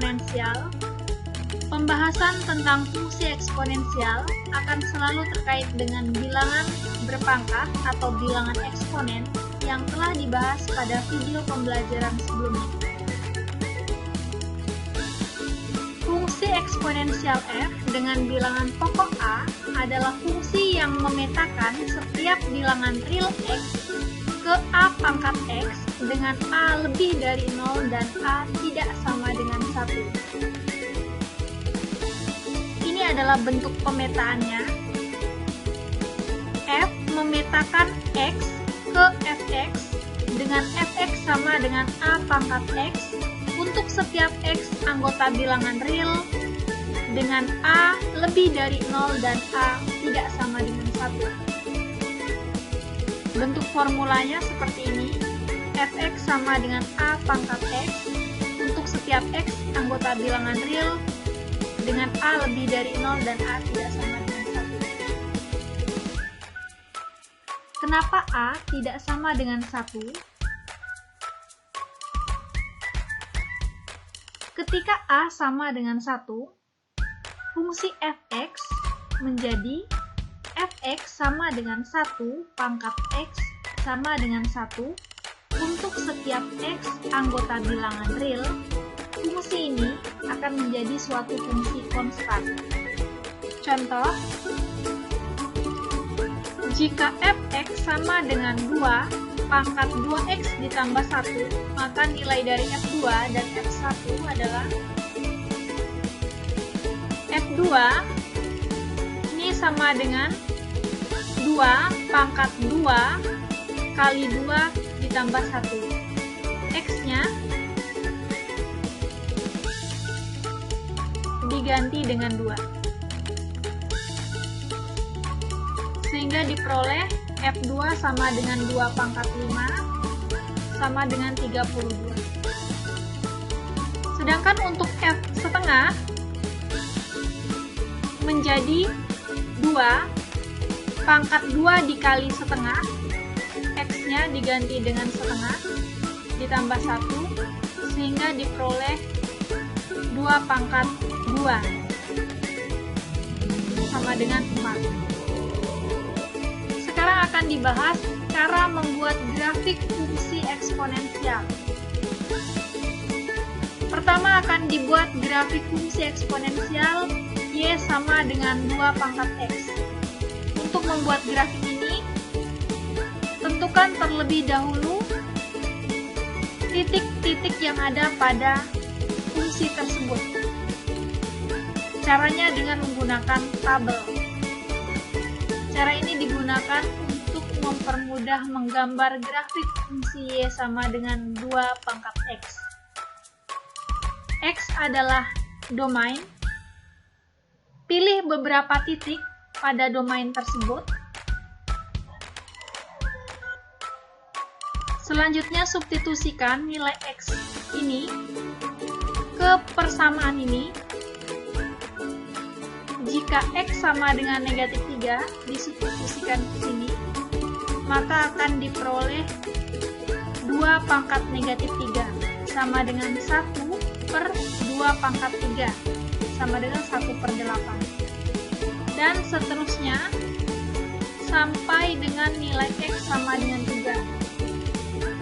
eksponensial. Pembahasan tentang fungsi eksponensial akan selalu terkait dengan bilangan berpangkat atau bilangan eksponen yang telah dibahas pada video pembelajaran sebelumnya. Fungsi eksponensial f dengan bilangan pokok a adalah fungsi yang memetakan setiap bilangan real x ke a pangkat x dengan a lebih dari 0 dan a tidak sama dengan 1. Ini adalah bentuk pemetaannya. F memetakan x ke fx dengan fx sama dengan a pangkat x untuk setiap x anggota bilangan real dengan a lebih dari 0 dan a tidak sama dengan 1. Bentuk formulanya seperti ini. Fx sama dengan a pangkat x untuk setiap x anggota bilangan real dengan a lebih dari 0 dan a tidak sama dengan 1. Kenapa a tidak sama dengan 1? Ketika a sama dengan 1, fungsi fx menjadi fx sama dengan 1 pangkat x sama dengan 1 untuk setiap x anggota bilangan real. Fungsi ini akan menjadi suatu fungsi konstan. Contoh, jika fx sama dengan 2 pangkat 2x ditambah 1, maka nilai dari f2 dan f1 adalah f2 ini sama dengan 2 pangkat 2 kali 2 ditambah 1. X-nya diganti dengan 2. Sehingga diperoleh F2 sama dengan 2 pangkat 5 sama dengan 32. Sedangkan untuk F setengah menjadi 2 pangkat 2 dikali setengah, X-nya diganti dengan setengah ditambah 1 sehingga diperoleh 2 pangkat 2 sama dengan 4. Sekarang akan dibahas cara membuat grafik fungsi eksponensial. Pertama akan dibuat grafik fungsi eksponensial y sama dengan 2 pangkat x. Untuk membuat grafik ini, tentukan terlebih dahulu titik-titik yang ada pada fungsi tersebut. Caranya dengan menggunakan tabel. Cara ini digunakan untuk mempermudah menggambar grafik fungsi y sama dengan 2 pangkat x. X adalah domain. Pilih beberapa titik pada domain tersebut. Selanjutnya substitusikan nilai x ini ke persamaan ini. Jika x sama dengan negatif 3 disubstitusikan ke sini, maka akan diperoleh 2 pangkat negatif 3 sama dengan 1 per 2 pangkat 3 sama dengan 1/8. Dan seterusnya sampai dengan nilai x sama dengan 3.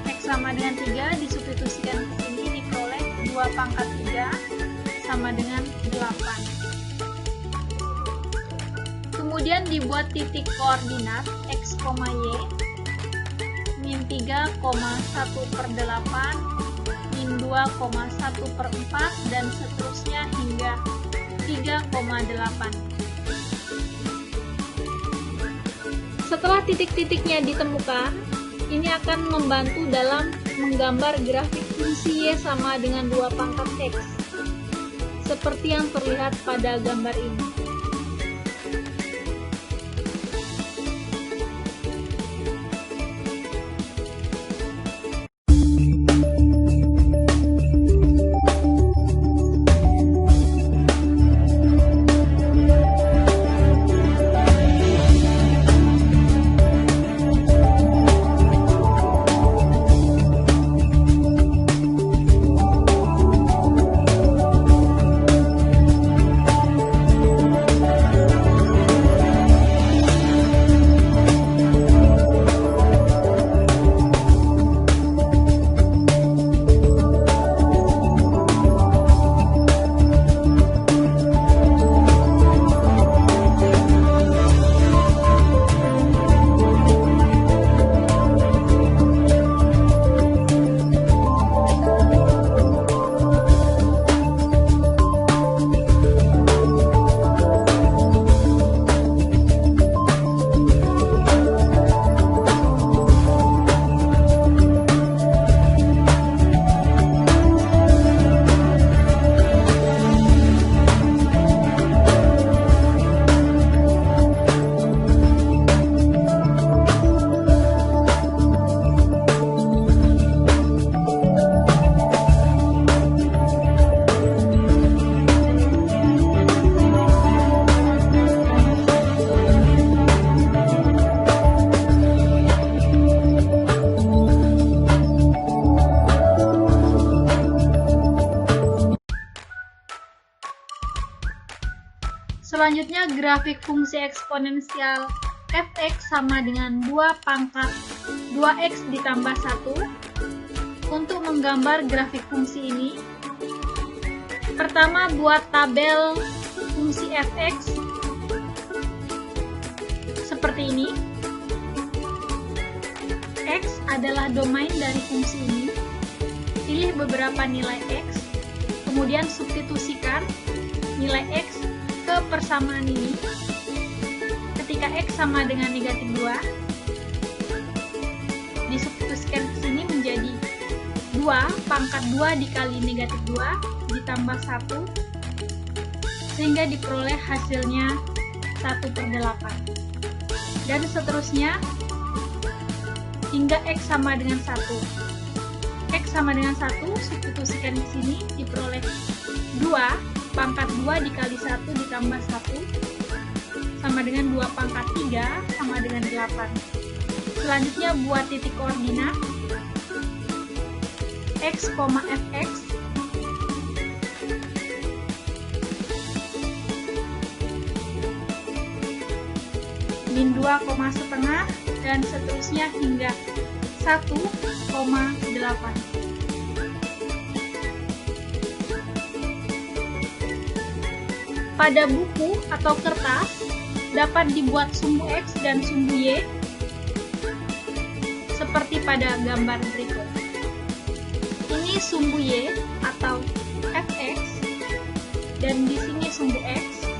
X sama dengan 3 disubstitusikan ke sini diperoleh 2 pangkat 3 sama dengan 8. Kemudian dibuat titik koordinat x, y, min 3,1/8, min 2,1/4, dan seterusnya hingga 3,8. Setelah titik-titiknya ditemukan, ini akan membantu dalam menggambar grafik fungsi y sama dengan 2 pangkat x, seperti yang terlihat pada gambar ini. Selanjutnya, grafik fungsi eksponensial fx sama dengan 2 pangkat 2x ditambah 1. Untuk menggambar grafik fungsi ini, pertama buat tabel fungsi fx seperti ini. X adalah domain dari fungsi ini. Pilih beberapa nilai x, kemudian substitusikan nilai x ke persamaan ini. Ketika x sama dengan negatif 2, disubstitusikan ke sini menjadi 2 pangkat 2 dikali negatif 2 ditambah 1, sehingga diperoleh hasilnya 1/8. Dan seterusnya hingga x sama dengan 1. X sama dengan 1, substitusikan di sini, diperoleh 2 pangkat 2 dikali 1 ditambah 1 sama dengan 2 pangkat 3 sama dengan 8. Selanjutnya buat titik koordinat x, fx. min 2,5 dan seterusnya hingga 1,8. Pada buku atau kertas dapat dibuat sumbu X dan sumbu Y seperti pada gambar berikut. Ini sumbu Y atau fx dan di sini sumbu X.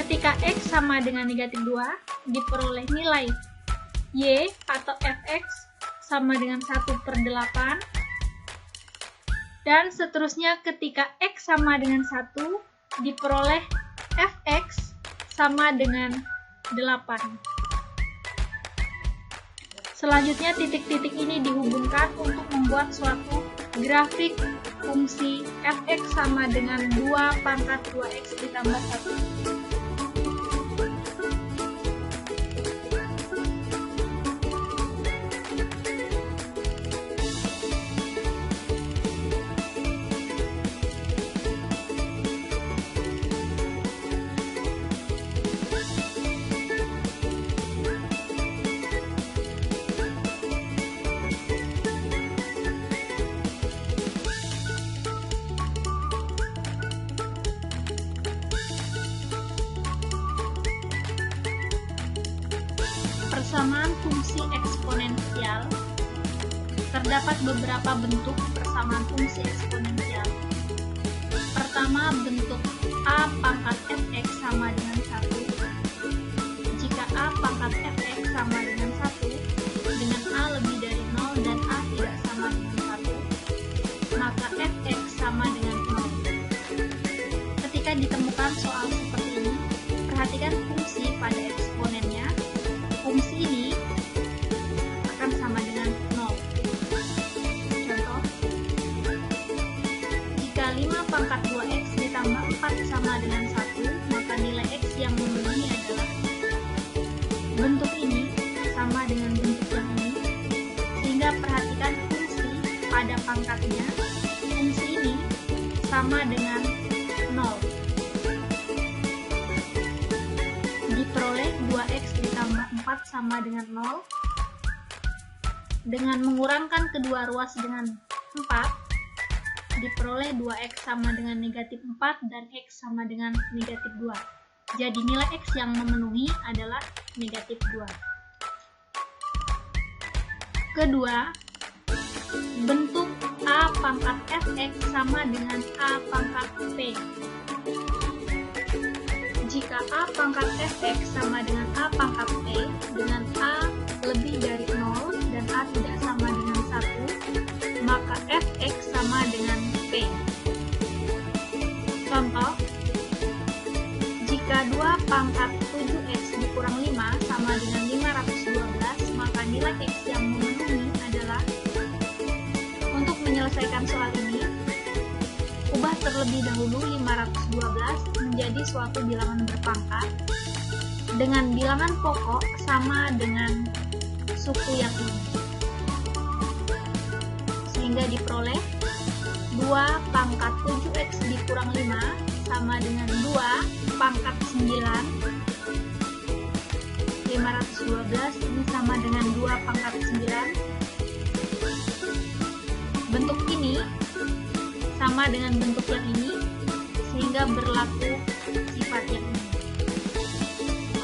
Ketika X sama dengan negatif 2, diperoleh nilai Y atau fx sama dengan 1/8. Dan seterusnya ketika X sama dengan 1, diperoleh fx sama dengan 8. Selanjutnya titik-titik ini dihubungkan untuk membuat suatu grafik fungsi fx sama dengan 2 pangkat 2x ditambah 1. Persamaan fungsi eksponensial. Terdapat beberapa bentuk persamaan fungsi eksponensial. Pertama, bentuk a pangkat fx sama dengan 1. Jika a pangkat fx sama dengan 1, dengan a lebih dari 0 dan a tidak sama dengan 1, maka fx sama dengan 0. Ketika ditemukan soal seperti ini, perhatikan fungsi pada eksponennya. Fungsi ini akan sama dengan 0. Contoh, jika 5 pangkat 2x ditambah 4 sama dengan 1, maka nilai x yang memenuhi adalah bentuk ini sama dengan bentuk yang ini. Sehingga perhatikan fungsi pada pangkatnya. Fungsi ini sama dengan 0. Diperoleh 2x ditambah 4 sama dengan 0. Dengan mengurangkan kedua ruas dengan 4, diperoleh 2x sama dengan negatif 4 dan x sama dengan negatif 2. Jadi nilai x yang memenuhi adalah negatif 2. Kedua, bentuk a pangkat fx sama dengan a pangkat p. Jika a pangkat fx sama dengan a pangkat p, dengan a lebih dari 0 dan a tidak sama dengan 1, maka fx sama dengan p. Contoh, jika 2 pangkat 7x dikurang 5 sama dengan 512, maka nilai x yang memenuhi adalah, untuk menyelesaikan soal ini, ubah terlebih dahulu 512 menjadi suatu bilangan berpangkat dengan bilangan pokok sama dengan suku yang ini, sehingga diperoleh 2 pangkat 7x dikurang 5 sama sama dengan 2 pangkat 9. 512 ini sama dengan 2 pangkat 9. Bentuk ini sama dengan bentuk yang ini, sehingga berlaku sifat yang ini.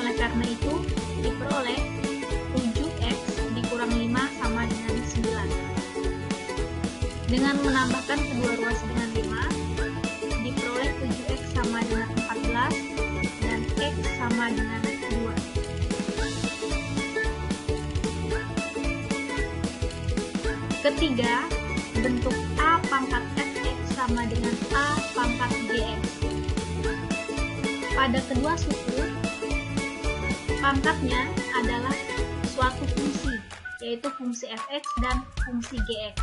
Oleh karena itu, diperoleh 7x dikurang 5 sama dengan 9. Dengan menambahkan kedua ruas dengan 5, diperoleh 7x sama dengan 14 dan x sama dengan 2. Ketiga, bentuk A pangkat fx sama dengan A pangkat gx. Pada kedua suku, pangkatnya adalah suatu fungsi, yaitu fungsi fx dan fungsi gx.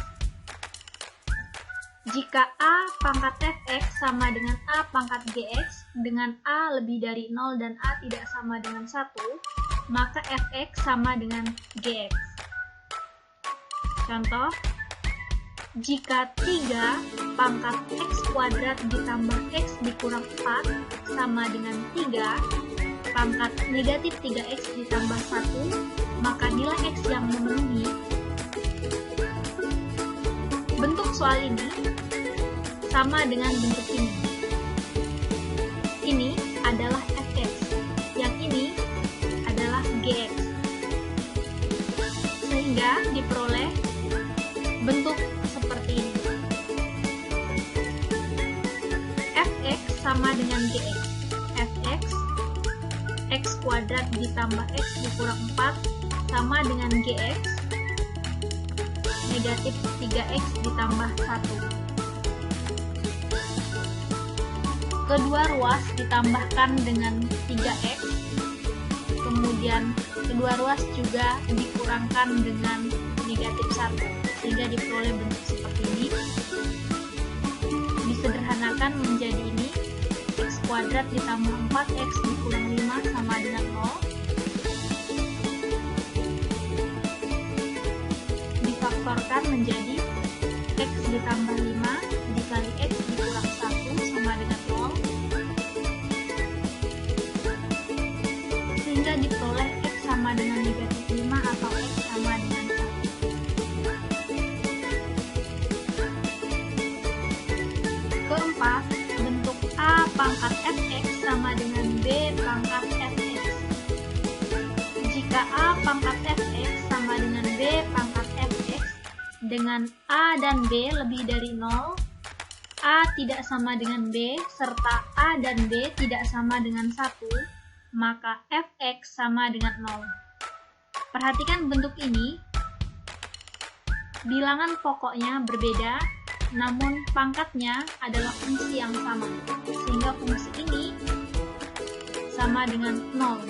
Jika A pangkat fx sama dengan A pangkat gx dengan A lebih dari 0 dan A tidak sama dengan 1, maka fx sama dengan gx. Contoh, jika 3 pangkat x kuadrat ditambah x dikurang 4 sama dengan 3, pangkat negatif 3x ditambah 1, maka nilai x yang memenuhi. Bentuk soal ini sama dengan bentuk ini. Ini adalah fx, yang ini adalah gx. Sehingga diperoleh bentuk seperti ini. Fx sama dengan gx. Fx x kuadrat ditambah x dikurang 4 sama dengan gx negatif 3x ditambah 1. Kedua ruas ditambahkan dengan 3x, kemudian kedua ruas juga dikurangkan dengan negatif 1, sehingga diperoleh bentuk seperti ini. Disederhanakan menjadi ini, x kuadrat ditambah 4x dikurang 5 sama dengan 0. Difaktorkan menjadi x ditambah 5 dikali x dikurang 1 sama dengan 0. Sehingga diperoleh x sama dengan negatif 5 atau x sama dengan 1. Keempat, bentuk A pangkat fx sama dengan B pangkat fx. Jika A pangkat fx sama dengan B pangkat fx dengan A dan B lebih dari 0, A tidak sama dengan B, serta A dan B tidak sama dengan 1, maka fx sama dengan 0. Perhatikan bentuk ini, bilangan pokoknya berbeda, namun pangkatnya adalah fungsi yang sama, sehingga fungsi ini sama dengan 0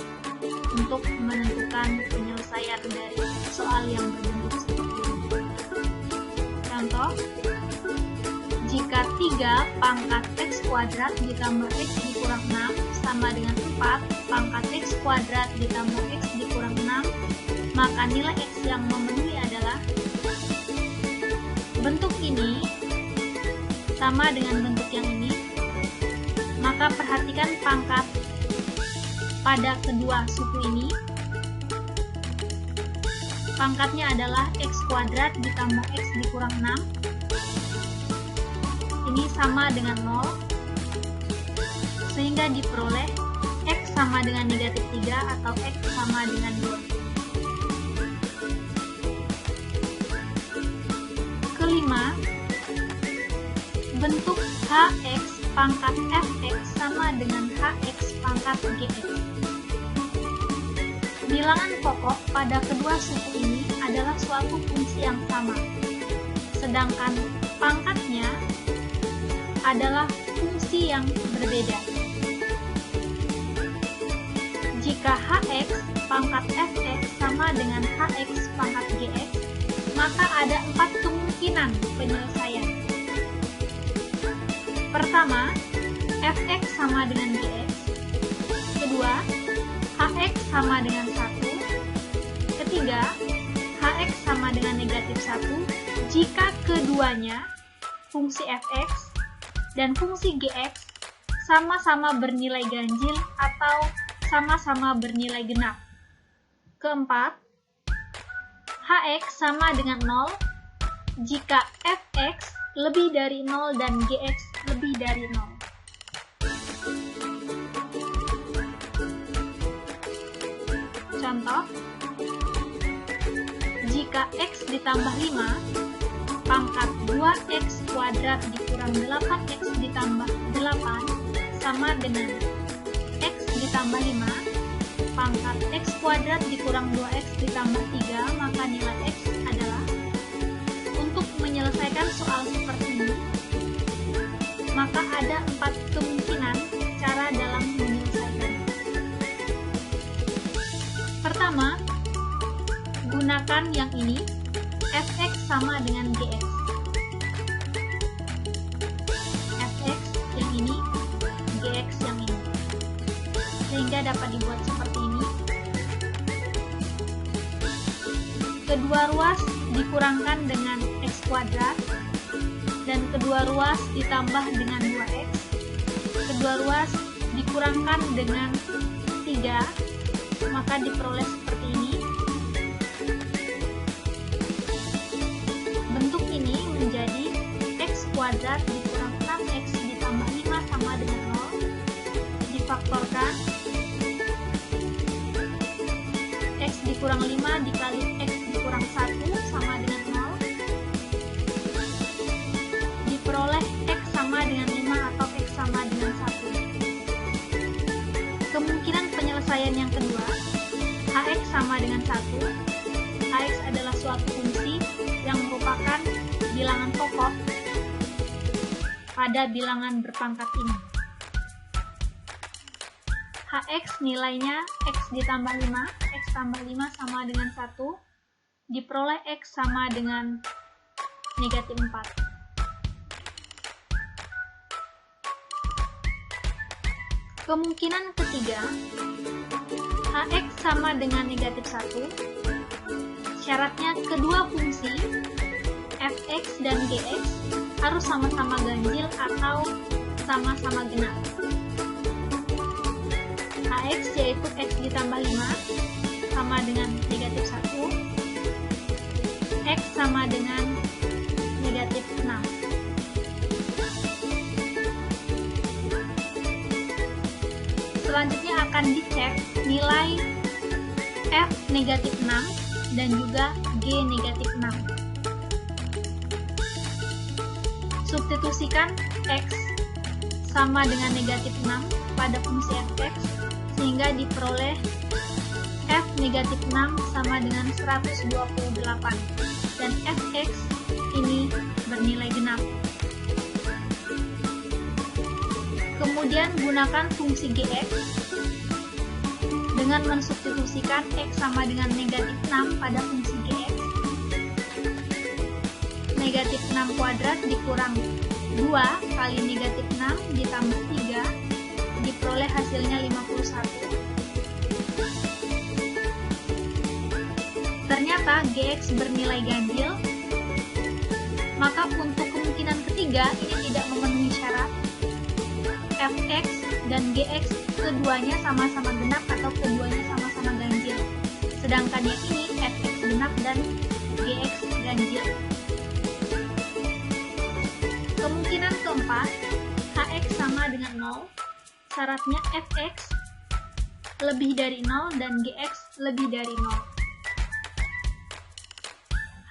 untuk menentukan penyelesaian dari soal yang berbentuk seperti ini. Contoh, jika 3 pangkat x kuadrat ditambah x dikurang 6 sama dengan 4 pangkat x kuadrat ditambah x dikurang 6, maka nilai x yang memenuhi adalah bentuk ini sama dengan bentuk yang ini. Maka perhatikan pangkat pada kedua suku ini. Pangkatnya adalah x kuadrat ditambah x dikurang 6. Ini sama dengan 0, sehingga diperoleh x sama dengan negatif 3 atau x sama dengan 2. Kelima, bentuk hx pangkat fx sama dengan hx pangkat gx. Bilangan pokok pada kedua suku ini adalah suatu fungsi yang sama, sedangkan pangkatnya adalah fungsi yang berbeda. Jika hx pangkat fx sama dengan hx pangkat gx, maka ada 4 kemungkinan penyelesaian. Pertama, fx sama dengan gx. Kedua, hx sama dengan 1. Ketiga, hx sama dengan negatif 1 jika keduanya, fungsi fx dan fungsi gx, sama-sama bernilai ganjil atau sama-sama bernilai genap. Keempat, Hx sama dengan 0 jika Fx lebih dari 0 dan Gx lebih dari 0. Contoh, jika x ditambah 5, pangkat 2x kuadrat dikurang 8x ditambah 8 sama dengan x ditambah 5, pangkat x kuadrat dikurang 2x ditambah 3, maka nilai x adalah. Untuk menyelesaikan soal seperti ini, maka ada 4 kemungkinan cara dalam menyelesaikan. Pertama, gunakan yang ini, Fx sama dengan Gx. Fx yang ini, Gx yang ini. Sehingga dapat dibuat seperti ini. Kedua ruas dikurangkan dengan x kuadrat, dan kedua ruas ditambah dengan 2x. Kedua ruas dikurangkan dengan 3, maka diperoleh seperti ini. Bentuk ini menjadi x kuadrat dikurang 6x ditambah 5 sama dengan 0. Difaktorkan. X dikurang 5 dikali x dikurang 1 sama dengan 0. Diperoleh x sama dengan 5 atau x sama dengan 1. Kemungkinan penyelesaian yang kedua, Hx sama dengan 1. Hx adalah suatu fungsi yang merupakan bilangan pokok pada bilangan berpangkat ini. Hx nilainya x ditambah 5, x tambah 5 sama dengan 1, diperoleh x sama dengan negatif 4. Kemungkinan ketiga, Hx sama dengan negatif 1, syaratnya kedua fungsi Fx dan Gx harus sama-sama ganjil atau sama-sama genap. Hx yaitu x ditambah 5 sama dengan negatif 1, x sama dengan negatif 6. Selanjutnya akan dicek nilai f negatif 6 dan juga g negatif 6. Substitusikan x sama dengan negatif 6 pada fungsi fx, sehingga diperoleh f negatif 6 sama dengan 128, dan fx ini bernilai genap. Kemudian gunakan fungsi gx dengan mensubstitusikan x sama dengan negatif 6 pada fungsi gx. Negatif 6 kuadrat dikurang 2 kali negatif 6 ditambah 3, diperoleh hasilnya 51. Ternyata Gx bernilai ganjil, maka untuk kemungkinan ketiga ini tidak memenuhi syarat. Fx dan Gx keduanya sama-sama genap atau keduanya sama-sama ganjil. Sedangkan yang ini Fx genap dan Gx ganjil. Kemungkinan keempat, Hx sama dengan 0, syaratnya Fx lebih dari 0 dan Gx lebih dari 0.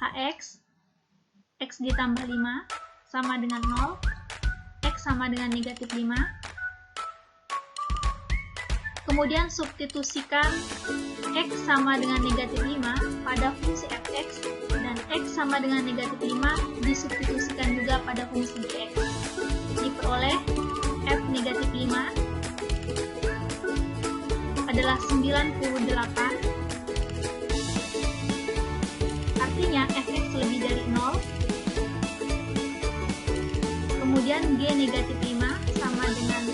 Hx, x ditambah 5 sama dengan 0, x sama dengan negatif 5. Kemudian substitusikan x sama dengan negatif 5 pada fungsi fx, dan x sama dengan negatif 5 disubstitusikan juga pada fungsi gx. Diperoleh f negatif 5 adalah 98. Artinya fx lebih dari 0. Kemudian g negatif 5 sama dengan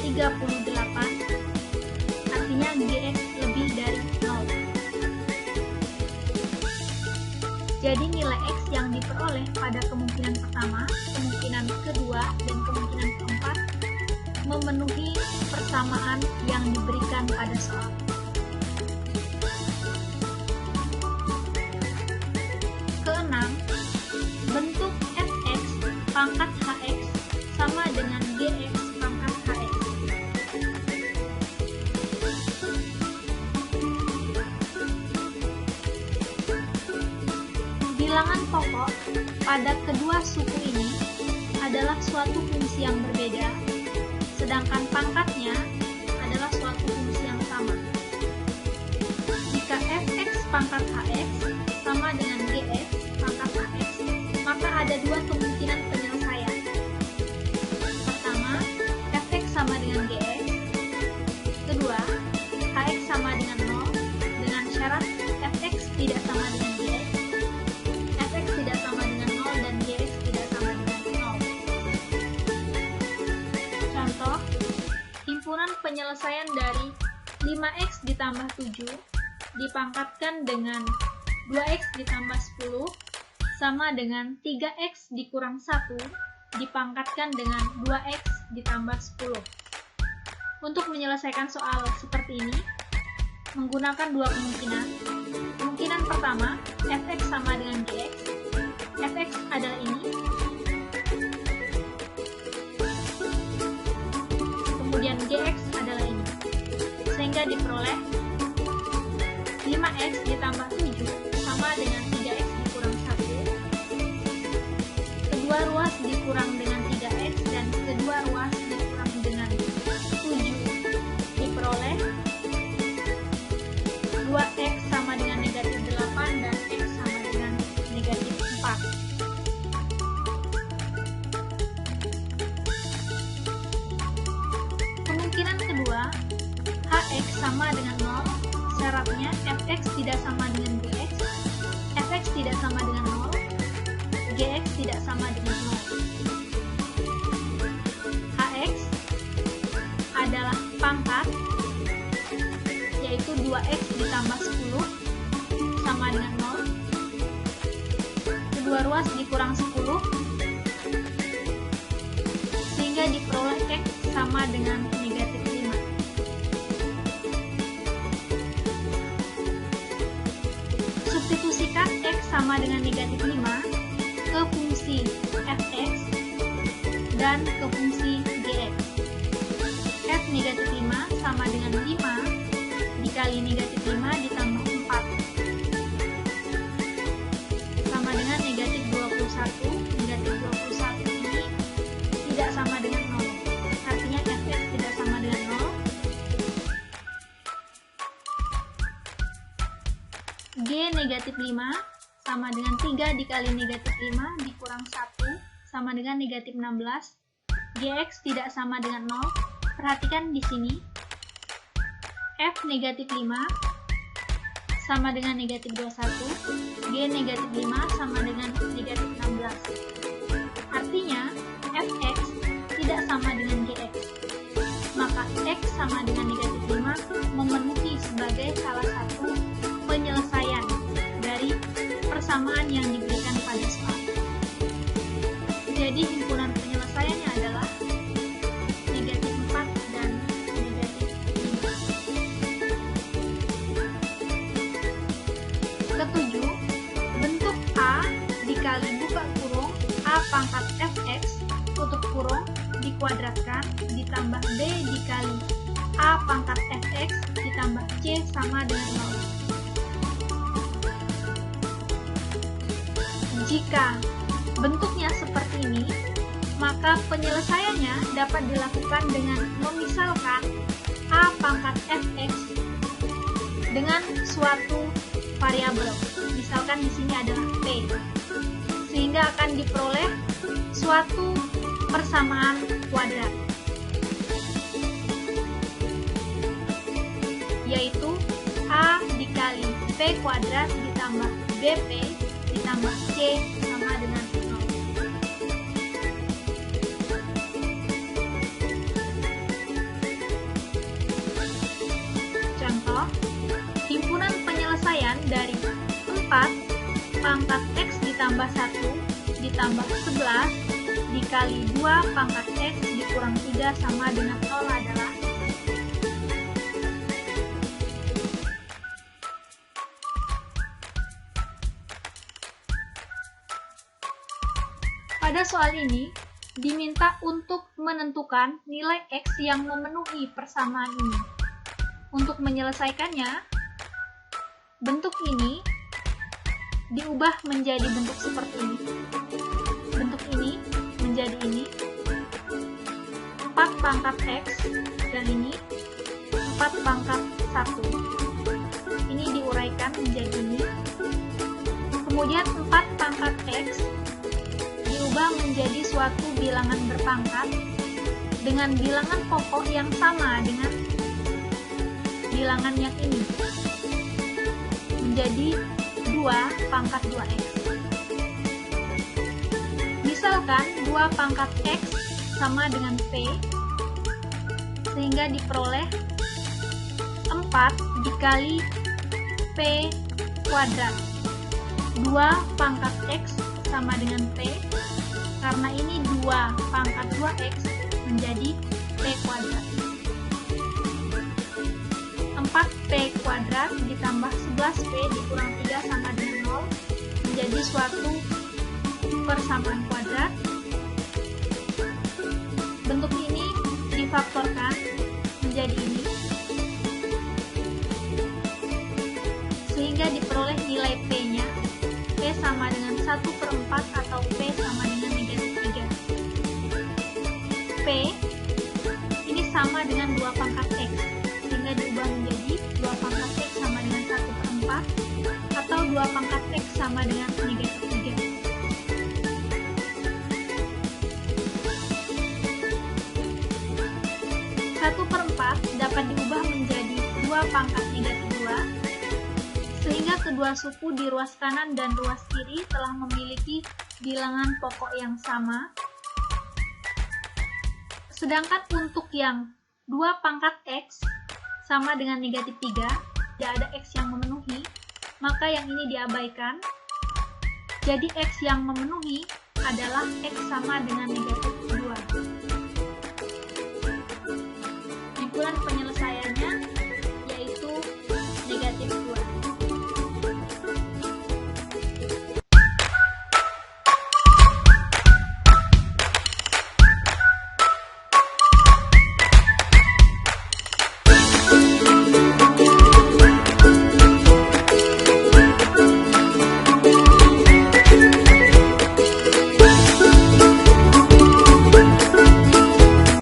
38. Artinya gx lebih dari 0. Jadi nilai x yang diperoleh pada kemungkinan pertama, kemungkinan kedua, dan kemungkinan keempat memenuhi persamaan yang diberikan pada soal. Keenam, bentuk fx pangkat hx sama dengan gx pangkat hx. Bilangan pokok pada kedua suku ini adalah suatu fungsi yang berbeda, sedangkan pangkatnya adalah suatu fungsi yang sama. Jika fx pangkat hx sama dengan gx pangkat hx, maka ada dua kemungkinan penyelesaian. Pertama, fx sama dengan gx. Kedua, hx sama dengan 0 dengan syarat fx tidak sama dengan gx, fx tidak sama dengan 0 dan gx tidak sama dengan 0. Contoh, himpunan penyelesaian dari 5x ditambah 7 dipangkatkan dengan 2x ditambah 10 sama dengan 3x dikurang 1 dipangkatkan dengan 2x ditambah 10. Untuk menyelesaikan soal seperti ini, menggunakan dua kemungkinan. Kemungkinan pertama, fx sama dengan gx. Fx adalah ini. Kemudian gx adalah ini. Sehingga diperoleh 5x ditambah 7 sama dengan 3x dikurang 1. Kedua ruas dikurang dengan 3x dan kedua ruas dikurang dengan 7 diperoleh 2x sama dengan negatif 8 dan x sama dengan negatif 4. Kemungkinan kedua, hx sama dengan 0. Syaratnya fx tidak sama dengan gx, fx tidak sama dengan 0, gx tidak sama dengan 0. Hx adalah pangkat, yaitu 2x ditambah 10 sama dengan 0. Kedua ruas dikurang 10 sehingga diperoleh x sama dengan negatif 5. Substitusikan x sama dengan negatif 5 ke fungsi fx dan ke fungsi gx. F negatif 5 sama dengan 5 dikali negatif 5 ditambah 4 sama dengan negatif 21. Negatif 21 ini tidak sama dengan 0, artinya fx tidak sama dengan 0. G negatif 5 sama dengan 3 dikali negatif 5 dikurang 1 sama dengan negatif 16. Gx tidak sama dengan 0. Perhatikan di sini. F negatif 5 sama dengan negatif 21. G negatif 5 sama dengan negatif 16. Artinya, fx tidak sama dengan gx. Maka x sama dengan negatif 5 memenuhi sebagai salah satu penyelesaian dari persamaan yang diberikan pada soal. Jadi himpunan penyelesaiannya adalah negatif 4 dan negatif 5. Ketujuh, bentuk A dikali buka kurung A pangkat fx tutup kurung dikuadratkan ditambah B dikali A pangkat fx ditambah C sama dengan 0. Jika bentuknya seperti ini, maka penyelesaiannya dapat dilakukan dengan memisalkan A pangkat fx dengan suatu variabel. Misalkan di sini adalah P. Sehingga akan diperoleh suatu persamaan kuadrat, yaitu A dikali P kuadrat ditambah BP ditambah C sama dengan 0. Contoh, himpunan penyelesaian dari 4 pangkat X ditambah 1 ditambah 11 dikali 2 pangkat X dikurang 3 sama dengan 0 adalah pada soal ini, diminta untuk menentukan nilai X yang memenuhi persamaan ini. Untuk menyelesaikannya, bentuk ini diubah menjadi bentuk seperti ini. Bentuk ini menjadi ini. 4 pangkat X dan ini 4 pangkat 1. Ini diuraikan menjadi ini. Kemudian 4 pangkat X diubah menjadi suatu bilangan berpangkat dengan bilangan pokok yang sama dengan bilangan yang ini, menjadi 2 pangkat 2X. Misalkan 2 pangkat X sama dengan P, sehingga diperoleh 4 dikali P kuadrat. 2 pangkat X sama dengan P, karena ini 2 pangkat 2X menjadi P kuadrat. 4P kuadrat ditambah 11P dikurang 3 sama dengan 0 menjadi suatu persamaan kuadrat. Bentuk ini difaktorkan menjadi ini, sehingga diperoleh nilai P-nya. P sama dengan 1/4 atau P sama dengan negatif 3. P ini sama dengan 2 pangkat X, sehingga diubah menjadi 2 pangkat X sama dengan 1/4 atau 2 pangkat X sama dengan negatif 3. Dapat diubah menjadi 2 pangkat negatif 2, sehingga kedua suku di ruas kanan dan ruas kiri telah memiliki bilangan pokok yang sama. Sedangkan untuk yang 2 pangkat X sama dengan negatif 3, tidak ada X yang memenuhi, maka yang ini diabaikan. Jadi X yang memenuhi adalah X sama dengan negatif